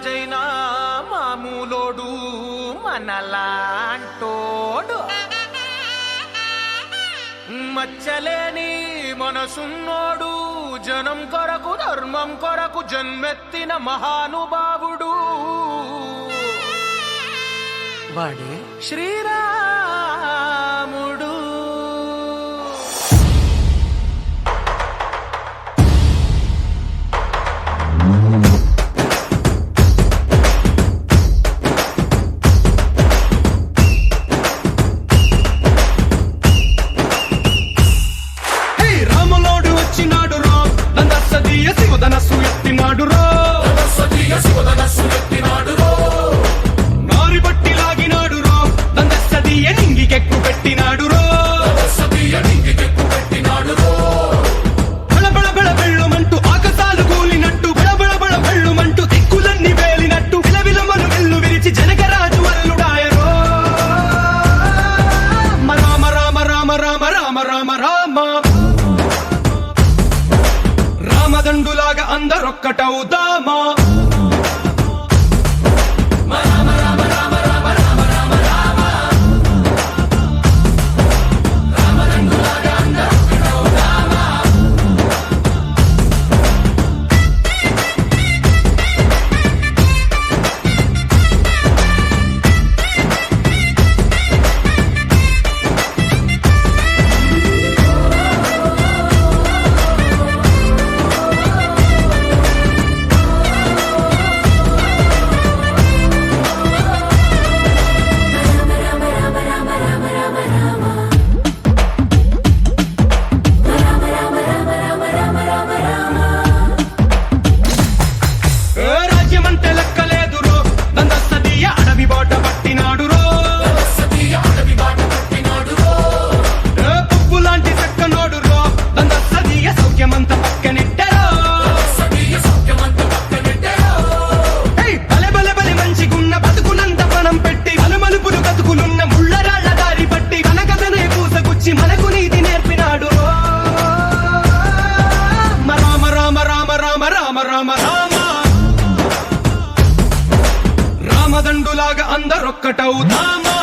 రాజైనా మామూలోడు మనలాంటోడు మచ్చలేని మనసున్నోడు జనం కొరకు ధర్మం కొరకు జన్మెత్తిన మహానుభావుడు వాడే శ్రీరాముడు. శివధనస్సు ఎత్తినాడు రో, నారి బట్టి లాగినాడు రో, దందస్తీయ నింగికెక్కు పెట్టినాడు రో, బళబళ బళ బెళ్ళుమంటూ ఆకాశాలు కూలినట్టు బళబళ బళ బెళ్ళుమంటూ దిక్కులన్నీ వేలినట్టు విలవిలమను వెల్లు విరిచి జనకరాజు అల్లుడాయరో. రామ రామ రామ రామ రామ రామ రామ రామదండులాగా అందరొక్కటవుదామా. రాజ్యమంటే లెక్కలేదు రో, దందస్తీయ అడవి బాట పట్టినాడు రో, పువ్వు లాంటి చక్కనోడు రో, దందస్తీయ సౌఖ్యమంత పక్కనెట్టరో. బలె బలె బలె మంచిగున్న బతుకునంత పణం పెట్టి అలుమలుపులు బతుకులున్న ముళ్ళరాళ్ల దారి పట్టి కనకదనే పూసగుచ్చి మనకు నీతి నేర్పినాడు రో. రామ రామ రామ రామ రామ రామ రామ రామదండులాగా అందరొక్కటవుదామా.